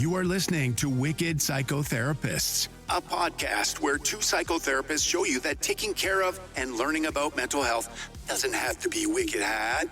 You are listening to Wicked Psychotherapists, a podcast where two psychotherapists show you that taking care of and learning about mental health doesn't have to be wicked hard.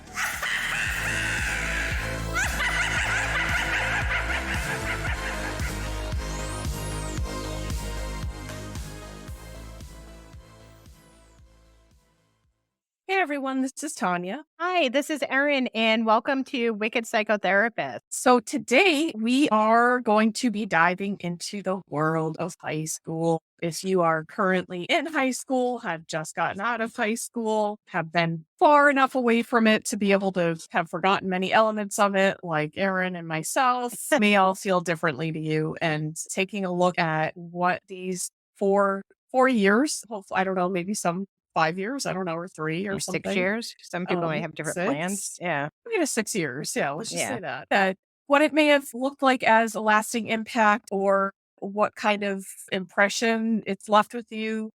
Hey everyone, this is Tanya. Hi, this is Erin, and welcome to Wicked Psychotherapist. So today we are going to be diving into the world of high school. If you are currently in high school, have just gotten out of high school, have been far enough away from it to be able to have forgotten many elements of it, like Erin and myself, may all feel differently to you. And taking a look at what these four years, hopefully, I don't know, maybe some 5 years, I don't know, or 3 or something. 6 years. Some people may have different plans. Yeah. Maybe 6 years. Yeah, let's just say that. That what it may have looked like as a lasting impact or what kind of impression it's left with you,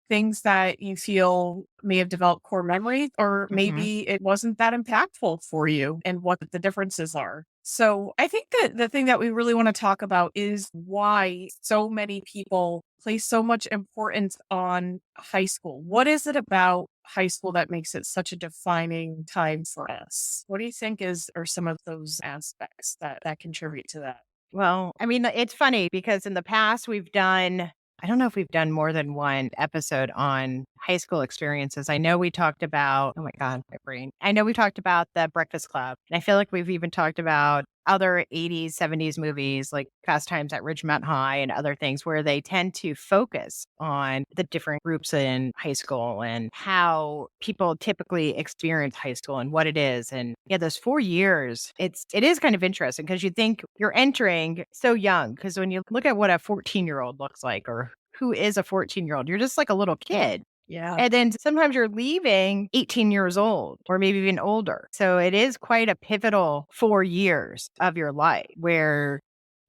things that you feel may have developed core memory, or maybe it wasn't that impactful for you and what the differences are. So I think that the thing that we really want to talk about is why so many people place so much importance on high school. What is it about high school that makes it such a defining time for us? What do you think are some of those aspects that contribute to that? Well, I mean, it's funny because in the past I don't know if we've done more than one episode on high school experiences. I know we talked about, oh my God, my brain. I know we talked about the Breakfast Club. And I feel like we've even talked about other 80s, 70s movies like Fast Times at Ridgemont High and other things where they tend to focus on the different groups in high school and how people typically experience high school and what it is. And yeah, those 4 years, it is kind of interesting because you think you're entering so young. Because when you look at what a 14-year-old looks like or who is a 14-year-old, you're just like a little kid. Yeah. And then sometimes you're leaving 18 years old or maybe even older. So it is quite a pivotal 4 years of your life where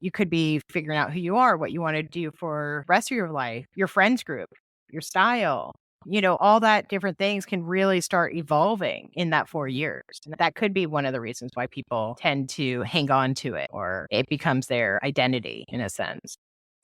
you could be figuring out who you are, what you want to do for the rest of your life, your friends group, your style, all that different things can really start evolving in that 4 years. And that could be one of the reasons why people tend to hang on to it or it becomes their identity in a sense.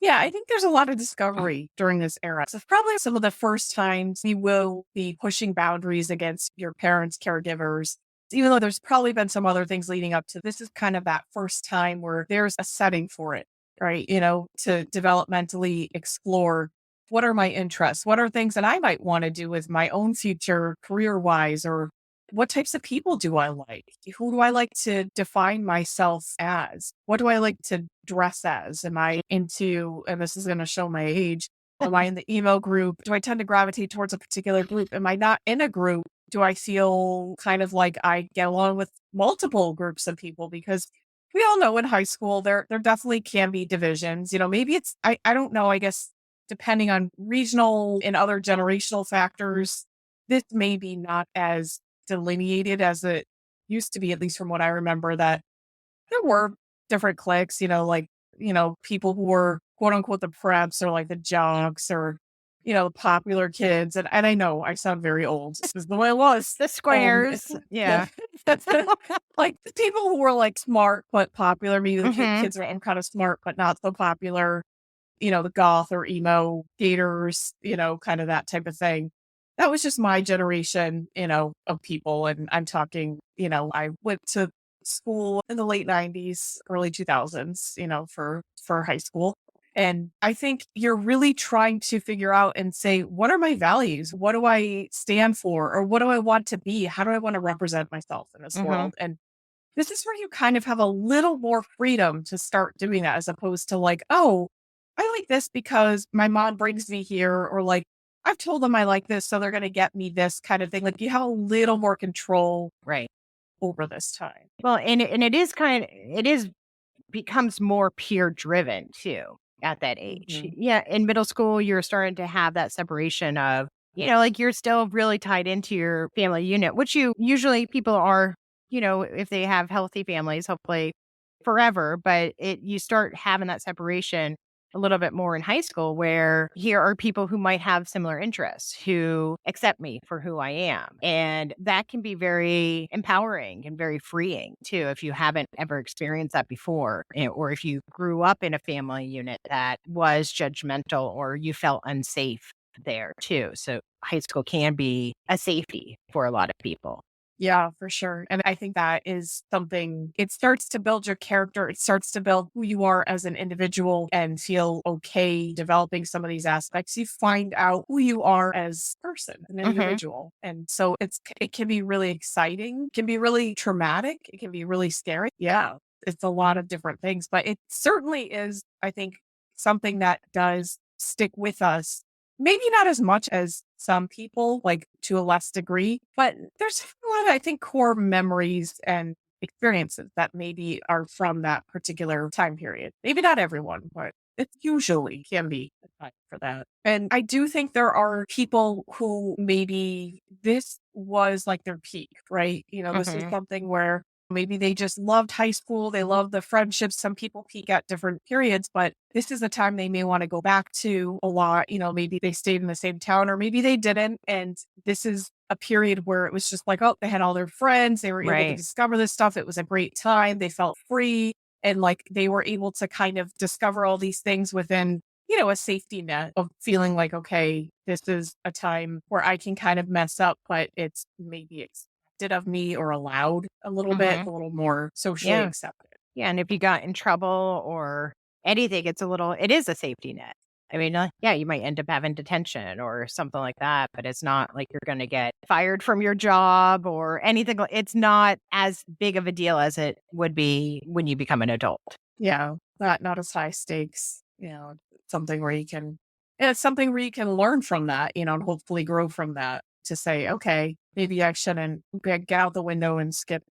Yeah, I think there's a lot of discovery during this era. So probably some of the first times you will be pushing boundaries against your parents, caregivers, even though there's probably been some other things leading up to this is kind of that first time where there's a setting for it, right? To developmentally explore what are my interests? What are things that I might want to do with my own future career-wise, or what types of people do I like? Who do I like to define myself as? What do I like to dress as? Am I into, and this is going to show my age, am I in the emo group? Do I tend to gravitate towards a particular group? Am I not in a group? Do I feel kind of like I get along with multiple groups of people? Because we all know in high school, there definitely can be divisions. Maybe it's, I don't know, I guess, depending on regional and other generational factors, this may be not as delineated as it used to be, at least from what I remember, that there were different cliques, people who were quote unquote the preps or like the jocks or, the popular kids. And I know I sound very old. This is the way it was. The squares. Yeah. Like the people who were like smart but popular, maybe the kids are kind of smart but not so popular, the goth or emo gators, kind of that type of thing. That was just my generation, of people. And I'm talking, I went to school in the late 90s, early 2000s, for high school. And I think you're really trying to figure out and say, what are my values? What do I stand for? Or what do I want to be? How do I want to represent myself in this world? And this is where you kind of have a little more freedom to start doing that, as opposed to like, oh, I like this because my mom brings me here, or like, I've told them I like this, so they're going to get me this kind of thing. Like you have a little more control over this time. Well, and it becomes more peer driven too at that age. Yeah. In middle school, you're starting to have that separation of, like you're still really tied into your family unit, which people are, if they have healthy families, hopefully forever, but you start having that separation a little bit more in high school, where here are people who might have similar interests who accept me for who I am. And that can be very empowering and very freeing too, if you haven't ever experienced that before, or if you grew up in a family unit that was judgmental or you felt unsafe there too. So high school can be a safety for a lot of people. Yeah, for sure. And I think that is something, it starts to build your character. It starts to build who you are as an individual and feel okay developing some of these aspects. You find out who you are as a person, an individual. And so it can be really exciting, can be really traumatic, it can be really scary. Yeah, it's a lot of different things, but it certainly is, I think, something that does stick with us. Maybe not as much as some people, like to a less degree, but there's a lot of, I think, core memories and experiences that maybe are from that particular time period. Maybe not everyone, but it usually can be a time for that. And I do think there are people who maybe this was like their peak, right? This is something where maybe they just loved high school. They loved the friendships. Some people peak at different periods, but this is a time they may want to go back to a lot. Maybe they stayed in the same town or maybe they didn't. And this is a period where it was just like, oh, they had all their friends. They were able to discover this stuff. It was a great time. They felt free. And like they were able to kind of discover all these things within, a safety net of feeling like, okay, this is a time where I can kind of mess up, but it's maybe of me or allowed a little bit, a little more socially accepted. Yeah. And if you got in trouble or anything, it is a safety net. I mean, you might end up having detention or something like that, but it's not like you're going to get fired from your job or anything. It's not as big of a deal as it would be when you become an adult. Yeah. Not as high stakes, something where it's something where you can learn from that, and hopefully grow from that. To say, okay, maybe I shouldn't get out the window and skip,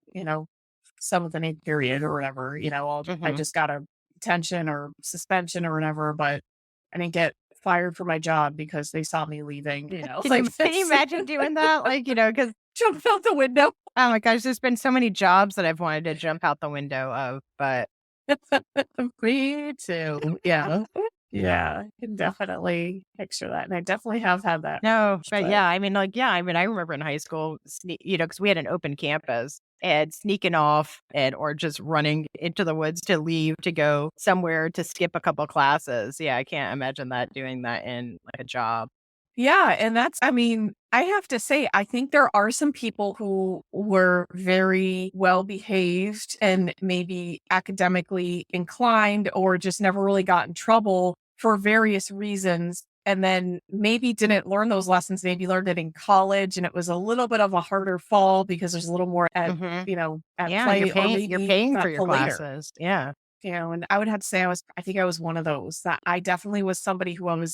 some of the name period or whatever, I just got a detention or suspension or whatever, but I didn't get fired from my job because they saw me leaving, Can you imagine doing that? Because jump out the window. Oh my gosh, there's been so many jobs that I've wanted to jump out the window of, but me too. Yeah. Yeah, I can definitely picture that. And I definitely have had that. No, but I remember in high school, because we had an open campus and sneaking off or just running into the woods to leave to go somewhere to skip a couple classes. Yeah, I can't imagine doing that in like a job. Yeah. And I have to say, I think there are some people who were very well behaved and maybe academically inclined or just never really got in trouble for various reasons. And then maybe didn't learn those lessons, maybe learned it in college. And it was a little bit of a harder fall because there's a little more at play. You're paying for your classes. Yeah. And I would have to say I think I was one of those that I definitely was somebody who I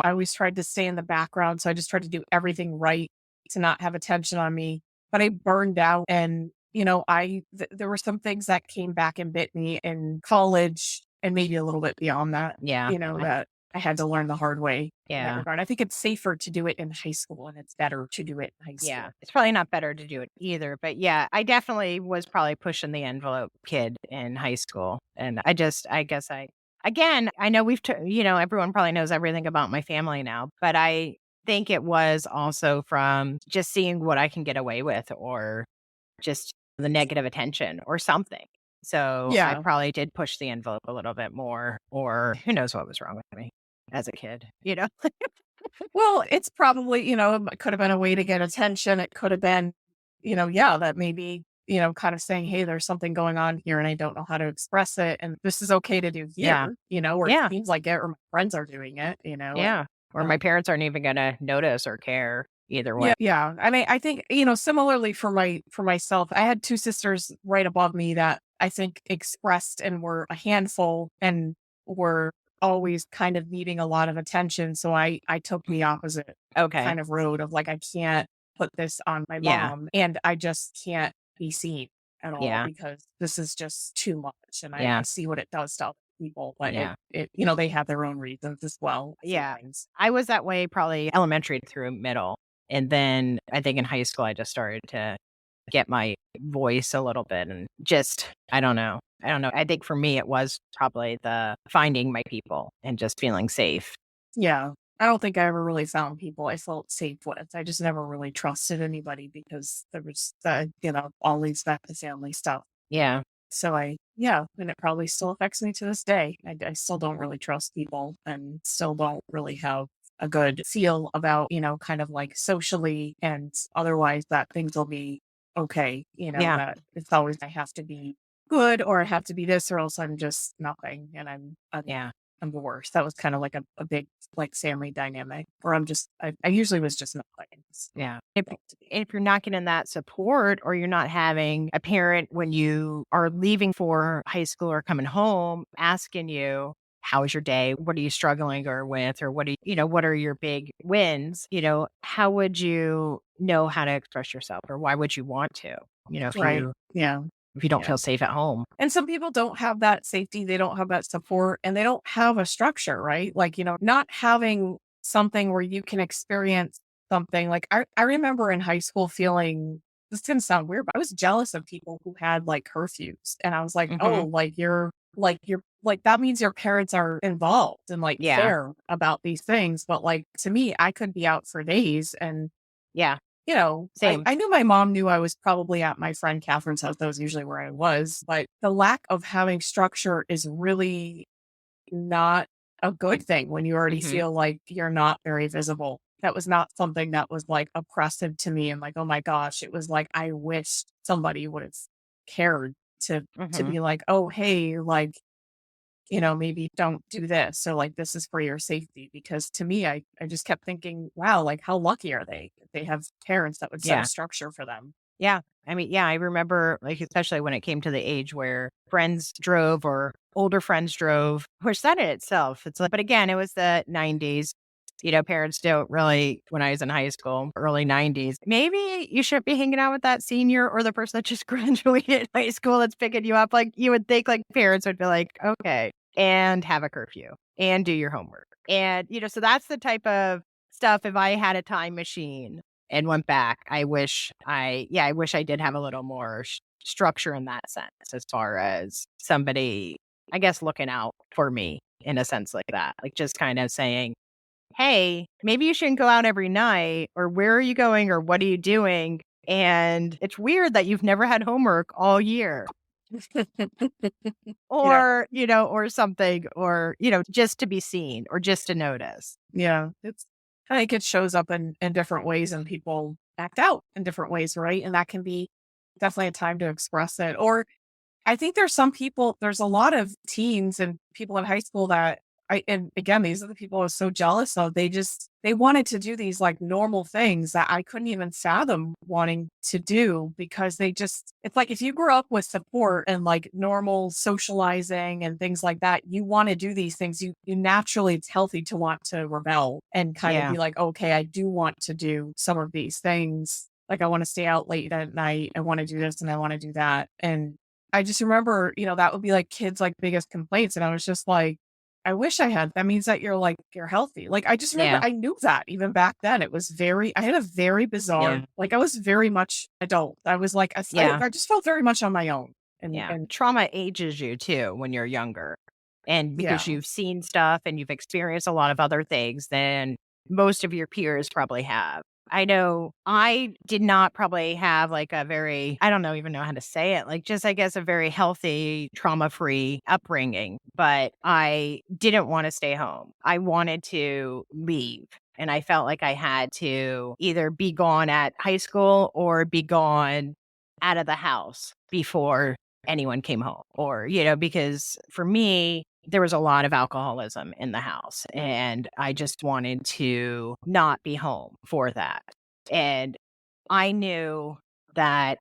always tried to stay in the background. So I just tried to do everything right to not have attention on me. But I burned out and, there were some things that came back and bit me in college and maybe a little bit beyond that. Yeah. That I had to learn the hard way. Yeah. I think it's safer to do it in high school and it's better to do it in high school. Yeah. It's probably not better to do it either. But yeah, I definitely was probably pushing the envelope kid in high school. And Again, I know everyone probably knows everything about my family now, but I think it was also from just seeing what I can get away with or just the negative attention or something. So I probably did push the envelope a little bit more, or who knows what was wrong with me as a kid, Well, it's probably, it could have been a way to get attention. It could have been, that maybe kind of saying, hey, there's something going on here and I don't know how to express it. And this is okay to do here, or it seems like it, or my friends are doing it, Yeah. Or my parents aren't even going to notice or care either way. Yeah. I think, similarly for myself, I had two sisters right above me that I think expressed and were a handful and were always kind of needing a lot of attention. So I took the opposite kind of road of like, I can't put this on my mom and I just can't be seen at all because this is just too much. And I see what it does to other people, but it they have their own reasons as well. Yeah. I was that way probably elementary through middle. And then I think in high school, I just started to get my voice a little bit and just, I don't know. I don't know. I think for me, it was probably the finding my people and just feeling safe. Yeah. I don't think I ever really found people I felt safe with. I just never really trusted anybody because there was, always back to family stuff. Yeah. So yeah, and it probably still affects me to this day. I still don't really trust people and still don't really have a good feel about, kind of like socially and otherwise that things will be okay. Yeah. That it's always, I have to be good or I have to be this or else I'm just nothing. And Yeah. I'm the worst. That was kind of like a big like family dynamic where I usually was just nothing. Yeah. If you're not getting that support or you're not having a parent when you are leaving for high school or coming home asking you, how was your day? What are you struggling or with? Or what are your big wins? How would you know how to express yourself or why would you want to, Right. Yeah. if you don't Yeah. feel safe at home? And some people don't have that safety, they don't have that support, and they don't have a structure, right? Like, not having something where you can experience something. Like I remember in high school feeling this can sound weird, but I was jealous of people who had like curfews. And I was like, oh, Hmm. you're like that means your parents are involved and like Yeah. care about these things. But like to me, I could be out for days and Yeah. I, Same. I knew my mom knew I was probably at my friend Catherine's house. That was usually where I was. But the lack of having structure is really not a good thing when you already Hmm. feel like you're not very visible. That was not something that was like oppressive to me and like, oh my gosh, it was like I wish somebody would have cared to Hmm. be like, oh hey, like maybe don't do this. So like this is for your safety. Because to me, I just kept thinking, wow, like how lucky are they? If they have parents that would set a Yeah. structure for them. Yeah. I mean, yeah, I remember, like, especially when it came to the age where friends drove or older friends drove, which that in itself, it's like, but again, it was the 90s. Parents don't really, when I was in high school, early 90s, maybe you shouldn't be hanging out with that senior or the person that just graduated high school that's picking you up. Like, you would think, like, parents would be like, okay, and have a curfew and do your homework. And, so that's the type of stuff. If I had a time machine, and went back, I wish I did have a little more structure in that sense as far as somebody, I guess, looking out for me in a sense like that. Like just kind of saying, hey, maybe you shouldn't go out every night, or where are you going, or what are you doing? And it's weird that you've never had homework all year. Yeah. Or something, or, just to be seen or just to notice. Yeah. I think it shows up in different ways and people act out in different ways, right? And that can be definitely a time to express it. Or I think there's a lot of teens and people in high school that and again, these are the people I was so jealous of. They wanted to do these like normal things that I couldn't even fathom wanting to do because it's like if you grew up with support and like normal socializing and things like that, you want to do these things. You naturally, it's healthy to want to rebel and kind of Yeah. be like, okay, I do want to do some of these things. Like I want to stay out late at night. I want to do this and I want to do that. And I just remember, that would be like kids' like biggest complaints. And I was just like, I wish I had. That means that you're healthy. Like I just remember Yeah. I knew that even back then. I had a very bizarre, Yeah. like I was very much adult. I was like, Yeah. I just felt very much on my own. Yeah. And Trauma ages you too when you're younger. And yeah, because you've seen stuff and you've experienced a lot of other things than most of your peers probably have. I know I did not probably have like a very, I don't know, even know how to say it, like just, I guess, a very healthy, trauma free upbringing, but I didn't want to stay home. I wanted to leave. And I felt like I had to either be gone at high school or be gone out of the house before anyone came home, or, because for me, there was a lot of alcoholism in the house and I just wanted to not be home for that. And I knew that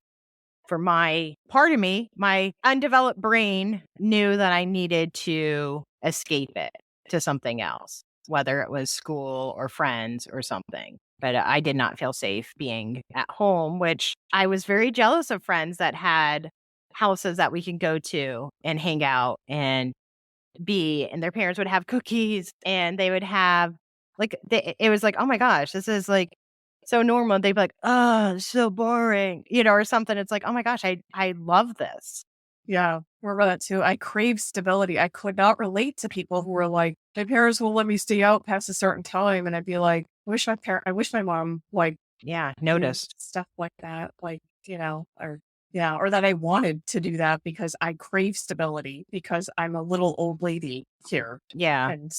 for my part of me, my undeveloped brain knew that I needed to escape it to something else, whether it was school or friends or something. But I did not feel safe being at home, which I was very jealous of friends that had houses that we can go to and hang out and and their parents would have cookies and they would have it was like, oh my gosh, this is like so normal. They'd be like, oh, it's so boring, or something. It's like, oh my gosh, I love this. Yeah, remember that too. I crave stability. I could not relate to people who were like, my parents will let me stay out past a certain time. And I'd be like, I wish my mom Yeah, do noticed. stuff like that. Or that I wanted to do that because I crave stability because I'm a little old lady here. Yeah. And,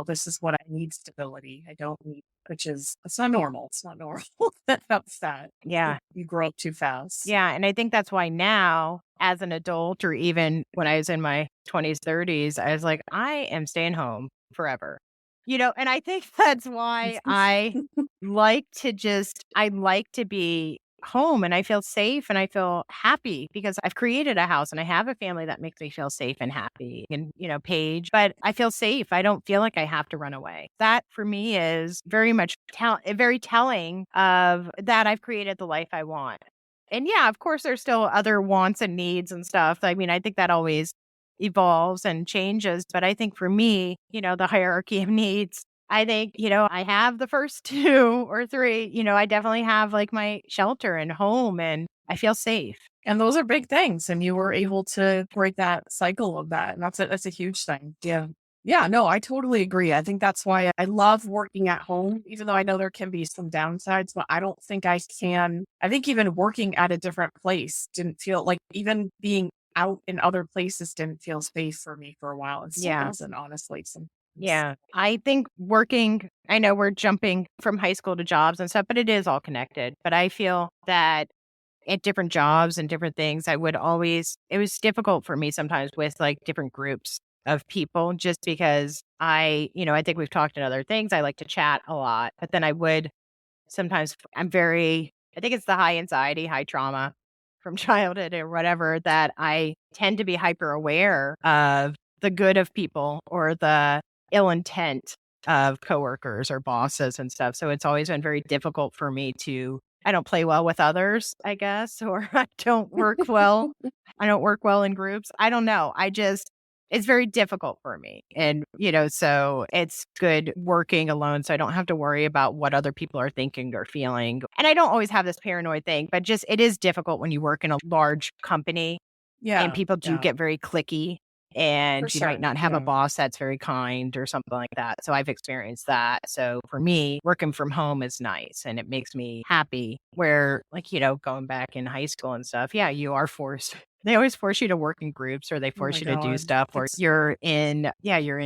this is what I need stability. I don't need, it's not normal. It's not normal. That's that. Yeah. You grow up too fast. Yeah. And I think that's why now, as an adult, or even when I was in my 20s, 30s, I was like, I am staying home forever. And I think that's why I like to be home, and I feel safe and I feel happy because I've created a house and I have a family that makes me feel safe and happy, and, Paige, but I feel safe. I don't feel like I have to run away. That for me is very much very telling of that I've created the life I want. And yeah, of course, there's still other wants and needs and stuff. I mean, I think that always evolves and changes. But I think for me, the hierarchy of needs, I think, I have the first two or three, I definitely have like my shelter and home, and I feel safe. And those are big things. And you were able to break that cycle of that. And that's a huge thing. Yeah. Yeah, no, I totally agree. I think that's why I love working at home, even though I know there can be some downsides, but I don't think I can. I think even working at a different place didn't feel like, even being out in other places didn't feel safe for me for a while. It still doesn't, honestly. Yeah. I think I know we're jumping from high school to jobs and stuff, but it is all connected. But I feel that at different jobs and different things, it was difficult for me sometimes with like different groups of people, just because I think we've talked in other things. I like to chat a lot, but then I think it's the high anxiety, high trauma from childhood or whatever, that I tend to be hyper aware of the good of people or the ill intent of coworkers or bosses and stuff. So it's always been very difficult for me I don't play well with others, I guess, or I don't work well. I don't work well in groups. I don't know. It's very difficult for me. And, so it's good working alone. So I don't have to worry about what other people are thinking or feeling. And I don't always have this paranoid thing, but just it is difficult when you work in a large company. Yeah. And people do get very cliquey. And you might not have a boss that's very kind or something like that. So I've experienced that. So for me, working from home is nice and it makes me happy. Where, like, going back in high school and stuff, yeah, you are forced. They always force you to work in groups, or they force you to do stuff, or you're in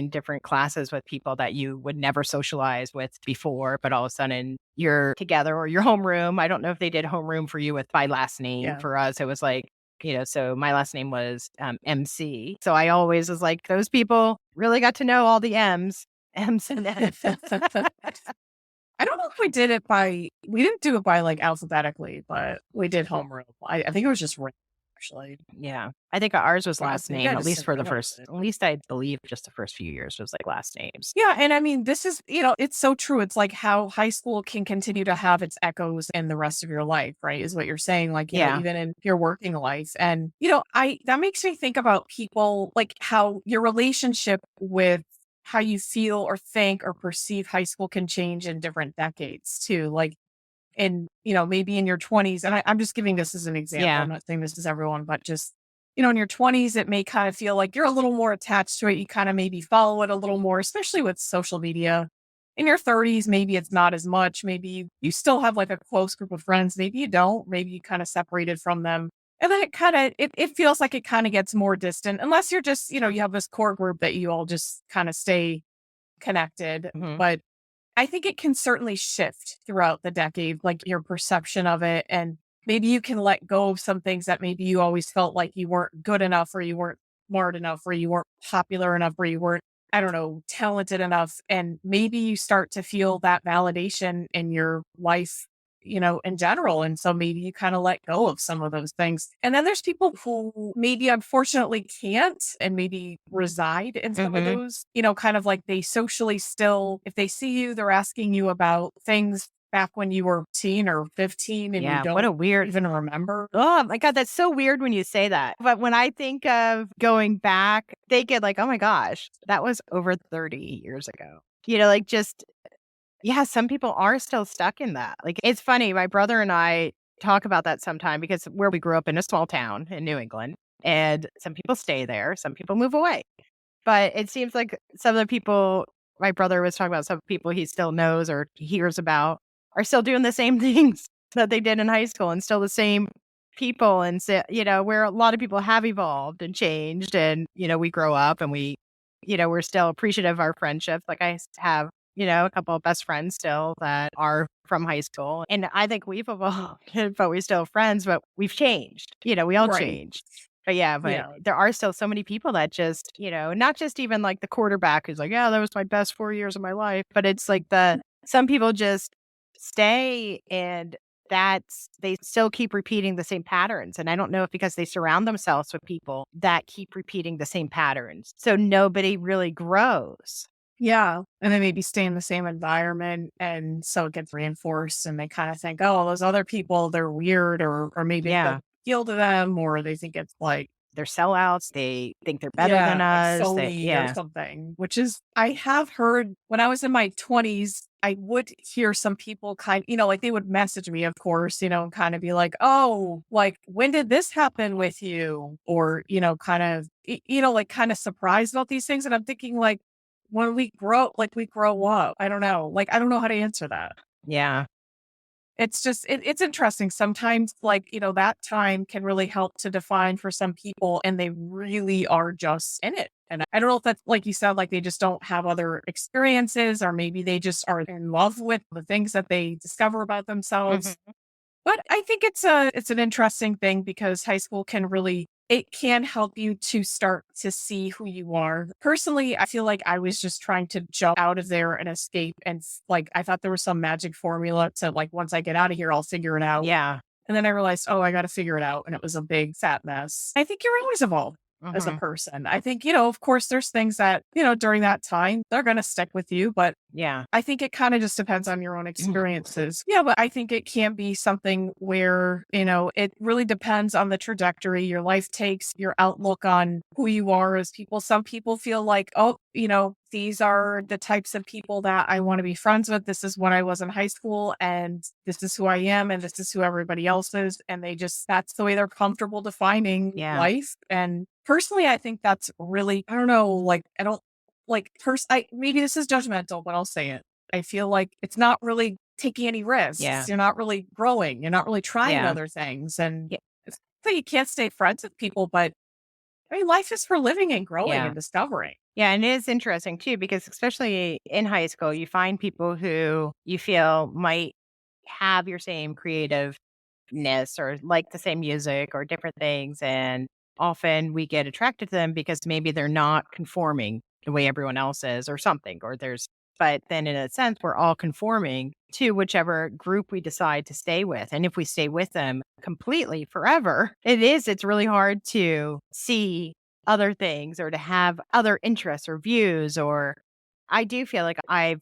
different classes with people that you would never socialize with before, but all of a sudden you're together, or your homeroom. I don't know if they did homeroom for you with by last name. Yeah. For us, it was like, so my last name was MC. So I always was like, those people really got to know all the M's and N's. I don't know if we didn't do it by like alphabetically, but we did homeroom. I think it was just actually. Yeah. I think ours was last name, at least I believe just the first few years was like last names. Yeah. And I mean, this is, it's so true. It's like how high school can continue to have its echoes in the rest of your life, right? Is what you're saying. Like, even in your working life. And, that makes me think about people, like how your relationship with how you feel or think or perceive high school can change in different decades too. Like, maybe in your 20s, and I'm just giving this as an example. I'm not saying this is everyone, but just, in your 20s, it may kind of feel like you're a little more attached to it. You kind of maybe follow it a little more, especially with social media. In your 30s, maybe it's not as much. Maybe you still have like a close group of friends. Maybe you don't. Maybe you kind of separated from them. And then it feels like it kind of gets more distant, unless you're just, you have this core group that you all just kind of stay connected. Mm-hmm. But I think it can certainly shift throughout the decade, like your perception of it. And maybe you can let go of some things that maybe you always felt like you weren't good enough, or you weren't smart enough, or you weren't popular enough, or you weren't, I don't know, talented enough. And maybe you start to feel that validation in your life, in general. And so maybe you kind of let go of some of those things. And then there's people who maybe unfortunately can't, and maybe reside in some of those, kind of like they socially still, if they see you, they're asking you about things back when you were 10 or 15 and you don't even remember. Oh my God, that's so weird when you say that. But when I think of going back, they get like, oh my gosh, that was over 30 years ago. Like just yeah, some people are still stuck in that. Like, it's funny. My brother and I talk about that sometime because where we grew up in a small town in New England, and some people stay there, some people move away. But it seems like some of the people my brother was talking about, some people he still knows or hears about are still doing the same things that they did in high school and still the same people. And, so, where a lot of people have evolved and changed and, we grow up and we're still appreciative of our friendships. Like I have, a couple of best friends still that are from high school. And I think we've evolved, but we're still friends, but we've changed. We all Right. changed. But yeah, but Yeah. there are still so many people that just, not just even like the quarterback who's like, yeah, that was my best 4 years of my life. But it's like some people just stay and they still keep repeating the same patterns. And I don't know if because they surround themselves with people that keep repeating the same patterns. So nobody really grows. Yeah. And they maybe stay in the same environment. And so it gets reinforced and they kind of think, oh, those other people, they're weird or maybe it Yeah. doesn't appeal to them or they think it's like, They're sellouts. They think they're better than yeah, like us. phony or Yeah. something, which is, I have heard when I was in my 20s, I would hear some people like they would message me, of course, and kind of be like, oh, like, when did this happen with you? Or, kind of, like kind of surprised about these things. And I'm thinking like, when we grow up, I don't know. Like, I don't know how to answer that. Yeah. It's just it's interesting. Sometimes, like, that time can really help to define for some people, and they really are just in it. And I don't know if that's like you said, like they just don't have other experiences, or maybe they just are in love with the things that they discover about themselves. Mhm. But I think it's an interesting thing because high school it can help you to start to see who you are. Personally, I feel like I was just trying to jump out of there and escape like I thought there was some magic formula to like once I get out of here I'll figure it out. Yeah. And then I realized, oh, I got to figure it out and it was a big fat mess. I think you're always evolved as a Mhm. person. I think, of course there's things that, during that time they're going to stick with you, but Yeah. I think it kind of just depends on your own experiences. Yeah, but I think it can be something where, it really depends on the trajectory your life takes, your outlook on who you are as people. Some people feel like, oh, these are the types of people that I want to be friends with. This is what I was in high school, and this is who I am, and this is who everybody else is. And that's the way they're comfortable defining Yeah. life. And personally, I think that's really, I don't know, like, I don't maybe this is judgmental, but I'll say it. I feel like it's not really taking any Yeah. risks. You're not really growing. You're not really trying Yeah. other things. And Yeah. it's not that you can't stay friends with people, but I mean, life is for living and growing Yeah. and discovering. Yeah, and it is interesting too, because especially in high school, you find people who you feel might have your same creativeness or like the same music or different things. And often we get attracted to them because maybe they're not conforming the way everyone else is or something, but then in a sense, we're all conforming to whichever group we decide to stay with. And if we stay with them completely forever, it's really hard to see other things or to have other interests or views. Or I do feel like I'm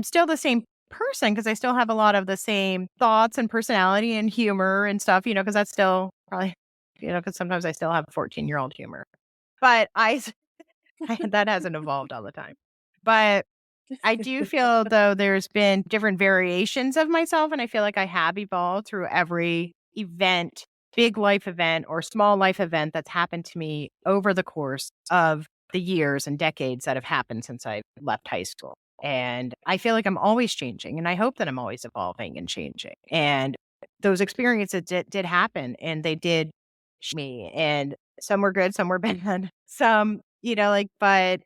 still the same person because I still have a lot of the same thoughts and personality and humor and stuff, because that's still probably, because sometimes I still have 14-year-old humor, but that hasn't evolved all the time. But I do feel though there's been different variations of myself, and I feel like I have evolved through every event, big life event or small life event that's happened to me over the course of the years and decades that have happened since I left high school. And I feel like I'm always changing, and I hope that I'm always evolving and changing. And those experiences did happen, and they did shape me, and some were good, some were bad, some, but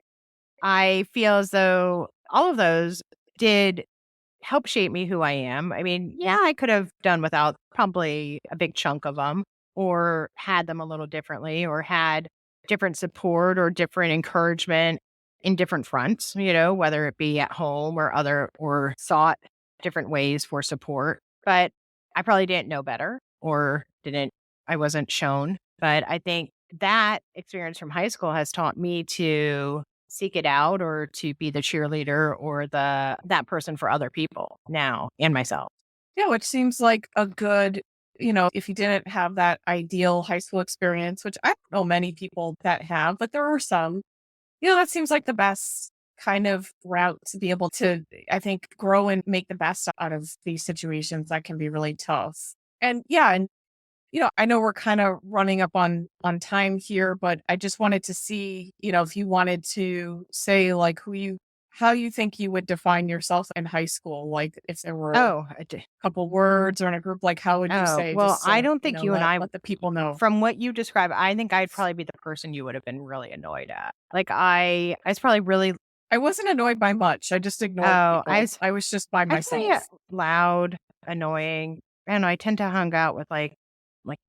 I feel as though all of those did help shape me who I am. I mean, yeah, I could have done without probably a big chunk of them or had them a little differently or had different support or different encouragement in different fronts, whether it be at home or sought different ways for support. But I probably didn't know better or I wasn't shown. But I think that experience from high school has taught me to seek it out or to be the cheerleader or that person for other people now and myself. Yeah, which seems like a good, if you didn't have that ideal high school experience, which I don't know many people that have, but there are some, that seems like the best kind of route to be able to, I think, grow and make the best out of these situations that can be really tough. And yeah, and I know we're kind of running up on time here, but I just wanted to see, if you wanted to say like how you think you would define yourself in high school, like if there were a Oh, couple words or in a group, like how would you say? well, Just I so, don't think you and I, let the people know. from what you described, I think I'd probably be the person you would have been really annoyed at. Like I was probably really, I wasn't annoyed by much. I just ignored oh, people. I was just by I was myself. probably loud, annoying. And I tend to hang out with like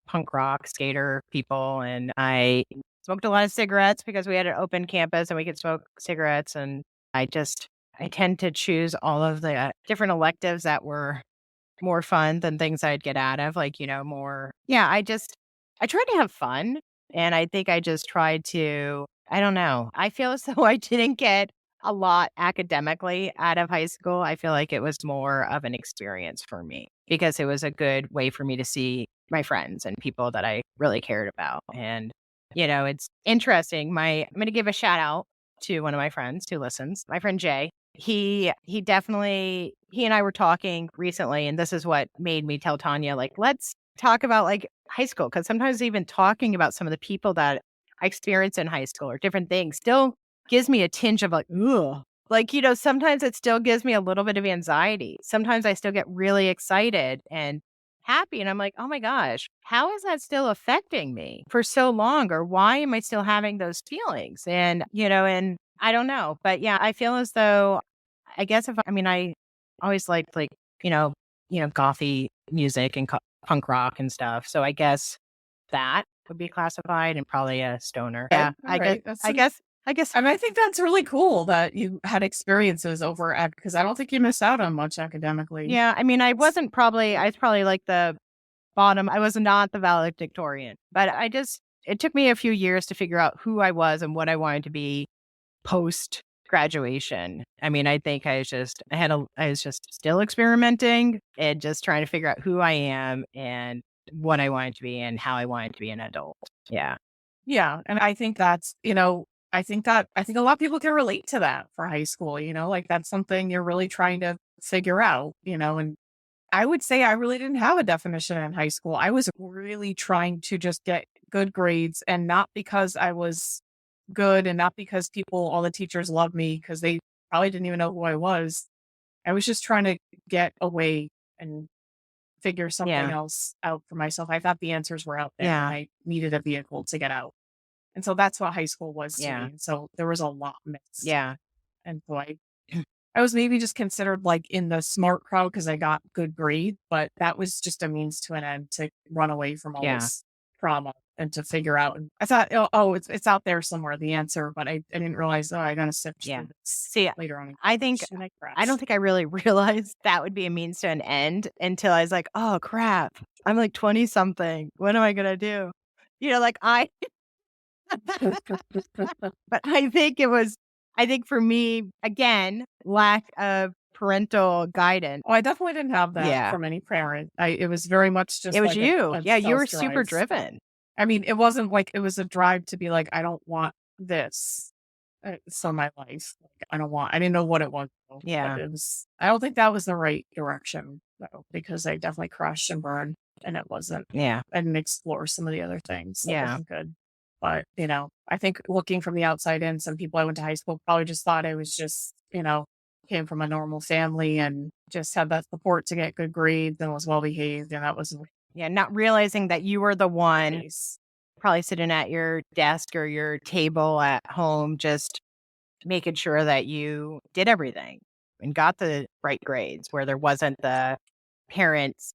punk rock skater people, and I smoked a lot of cigarettes because we had an open campus and we could smoke cigarettes. And I tend to choose all of the different electives that were more fun than things I'd get out of, like, more. Yeah, I tried to have fun. And I think I just tried to, I don't know. I feel as though I didn't get a lot academically out of high school. I feel like it was more of an experience for me because it was a good way for me to see my friends and people that I really cared about. And, it's interesting. I'm going to give a shout out to one of my friends who listens, my friend Jay. He and I were talking recently, and this is what made me tell Tanya, like, let's talk about like high school. Cause sometimes even talking about some of the people that I experienced in high school or different things still gives me a tinge of like, ugh. Like, sometimes it still gives me a little bit of anxiety. Sometimes I still get really excited and happy. And I'm like, oh my gosh, how is that still affecting me for so long? Or why am I still having those feelings? And, and I don't know. But yeah, I feel as though, I guess I always liked like, gothy music and punk rock and stuff. So I guess that would be classified and probably a stoner. Yeah. I guess. And I think that's really cool that you had experiences over because I don't think you missed out on much academically. Yeah. I was probably like the bottom. I was not the valedictorian, but it took me a few years to figure out who I was and what I wanted to be post graduation. I think I was just still experimenting and just trying to figure out who I am and what I wanted to be and how I wanted to be an adult. Yeah. Yeah. And I think that's, I think a lot of people can relate to that for high school, like that's something you're really trying to figure out, and I would say I really didn't have a definition in high school. I was really trying to just get good grades, and not because I was good and not because all the teachers loved me, because they probably didn't even know who I was. I was just trying to get away and figure something else out for myself. I thought the answers were out there, and I needed a vehicle to get out. And so that's what high school was to me. And so there was a lot missed. Yeah. And so I was maybe just considered like in the smart crowd because I got good grades, but that was just a means to an end to run away from all this trauma and to figure out. And I thought, it's out there somewhere, the answer, but I didn't realize, I got to sift through this. See, later on. I don't think I really realized that would be a means to an end until I was like, oh crap, I'm like 20 something. What am I going to do? But I think for me, again, lack of parental guidance. Oh, I definitely didn't have that from any parent. It was very much just it was like you. You were self-drive. super driven. It wasn't like it was a drive to be like, I don't want this. So my life, I didn't know what it was. Yeah. But I don't think that was the right direction though, because I definitely crashed and burned, and it wasn't. Yeah. I didn't explore some of the other things. That wasn't good. But, I think looking from the outside in, some people I went to high school probably just thought I was just, came from a normal family and just had that support to get good grades and was well behaved. And that was. Yeah. Not realizing that you were the one probably sitting at your desk or your table at home, just making sure that you did everything and got the right grades, where there wasn't the parents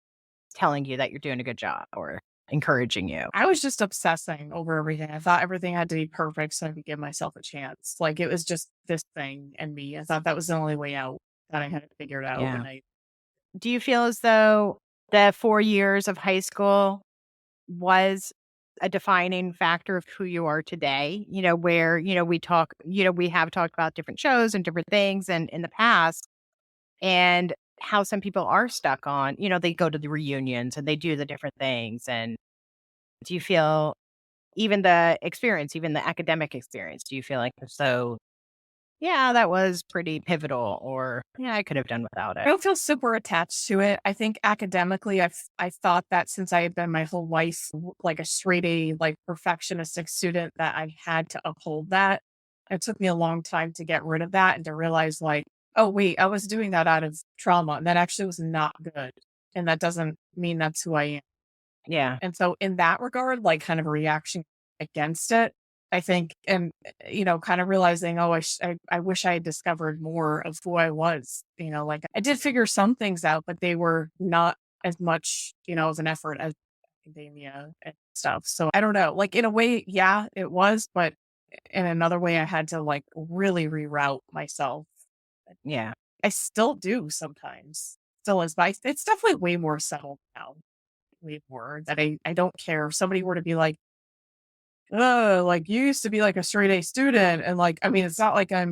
telling you that you're doing a good job or encouraging you. I was just obsessing over everything. I thought everything had to be perfect so I could give myself a chance. Like it was just this thing and me. I thought that was the only way out, that I had it figured out. Yeah. And do you feel as though the 4 years of high school was a defining factor of who you are today? Where, we have talked about different shows and different things and in the past, and how some people are stuck on, they go to the reunions and they do the different things. And do you feel even the academic experience, do you feel like so, yeah, that was pretty pivotal, or yeah, I could have done without I it. don't feel super attached to it. I think academically, I thought that since I had been my whole life like a straight A, like perfectionistic student, that I had to uphold that. It took me a long time to get rid of that and to realize, like, oh wait, I was doing that out of trauma, and that actually was not good, and that doesn't mean that's who I am. Yeah. And so, in that regard, like, kind of a reaction against it, I think, and kind of realizing, oh, I wish I had discovered more of who I was. Like I did figure some things out, but they were not as much, of an effort as academia and stuff. So I don't know. Like in a way, yeah, it was, but in another way, I had to like really reroute myself. Yeah. I still do sometimes. Still is, but it's definitely way more settled now. Way more that I don't care if somebody were to be like you used to be like a straight A student. And like, I mean, it's not like I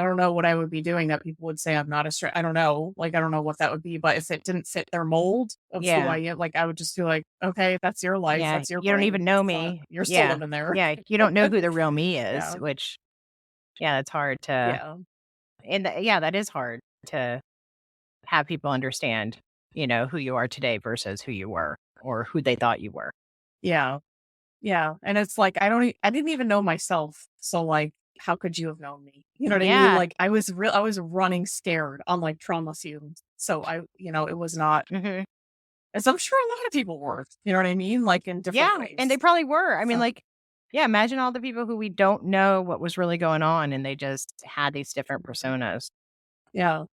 don't know what I would be doing that people would say I'm not a straight. I don't know. Like, I don't know what that would be, but if it didn't fit their mold of who Yeah. I am, like, I would just be like, okay, that's your life. Yeah. That's your You don't brain. even know It's not, me. you're still Yeah. living there. Yeah. You don't know who the real me is, Yeah. which, yeah, it's hard to, Yeah. yeah, that is hard to have people understand, who you are today versus who you were or who they thought you were. Yeah. Yeah. And it's like, I didn't even know myself. So like, how could you have known me? You know what I mean? Yeah. Like I was running scared on like trauma fumes. So it was not, Hmm. as I'm sure a lot of people were, you know what I mean? Like in different Yeah. And they ways. probably were. I mean, So like, yeah, imagine all the people who we don't know what was really going on and they just had these different personas. yeah.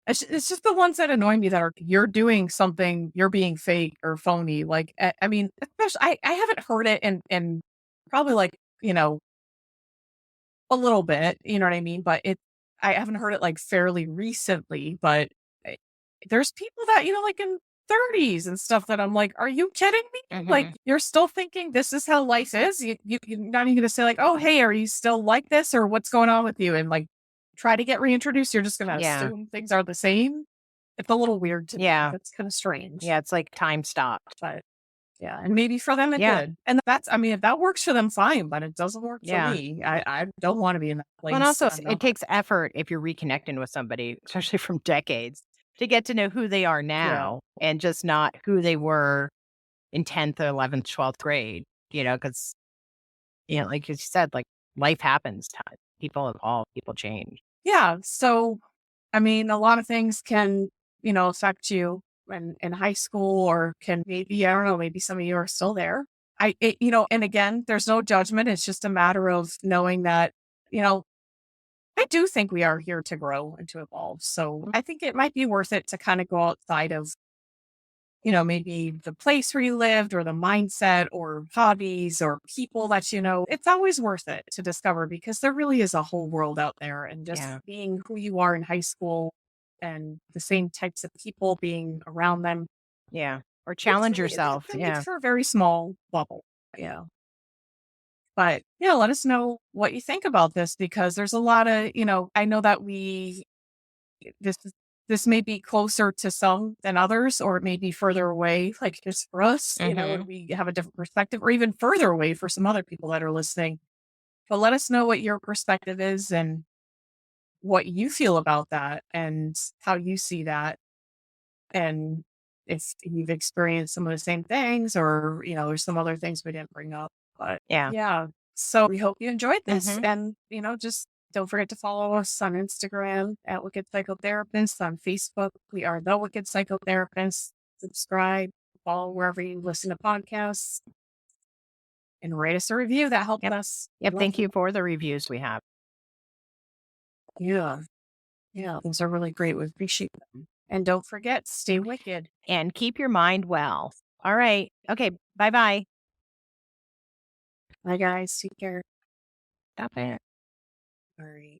It's just the ones that annoy me that are you're doing something, you're being fake or phony. Like I mean, especially I haven't heard it in probably like, a little bit, you know what I mean? But I haven't heard it like fairly recently, but eh, there's people that, like in 30s and stuff that I'm like, are you kidding me? Like Hmm. you're still thinking this is how life is? You're not even gonna say like, oh hey, are you still like this or what's going on with you? And like try to get reintroduced. You're just gonna Yeah. assume things are the same. It's a little weird to me. Yeah. That's kind of strange. Yeah. It's like time stopped. But yeah, and maybe for them it Yeah. did. And that's I mean, if that works for them, fine, but it doesn't work for Yeah. me. I don't want to be in that Well, and place. also, I'm it not. takes effort if you're reconnecting with somebody, especially from decades, to get to know who they are Yeah. now and just not who they were in 10th or 11th, 12th grade, because, like you said, like life happens. People evolve, people change. Yeah. So, I mean, a lot of things can, affect you in high school or can maybe, I don't know, maybe some of you are still there. And again, there's no judgment. It's just a matter of knowing that, you know, I do think we are here to grow and to evolve. So I think it might be worth it to kind of go outside of, maybe the place where you lived or the mindset or hobbies or people that it's always worth it to discover because there really is a whole world out there. And just Yeah. being who you are in high school and the same types of people being around them Yeah. Or makes challenge yourself. that makes Yeah. for a very small bubble. Yeah. But yeah, let us know what you think about this because there's a lot of, I know that this is this may be closer to some than others, or it may be further away, like just for us, Hmm. and we have a different perspective, or even further away for some other people that are listening. But let us know what your perspective is and what you feel about that and how you see that. And if you've experienced some of the same things, or, there's some other things we didn't bring up. But Yeah. yeah. So we hope you enjoyed this. Hmm. And, just don't forget to follow us on Instagram at Wicked Psychotherapist. On Facebook, we are The Wicked Psychotherapist. Subscribe, follow wherever you listen to podcasts, and rate us a review. That helps Yep. us. Yep. Thank you for the reviews we have. Yeah. Yeah. Those are really great. We appreciate them. And don't forget, stay wicked. And keep your mind well. All right. Okay. Bye bye. Bye, guys. Take care. Stop it. All right.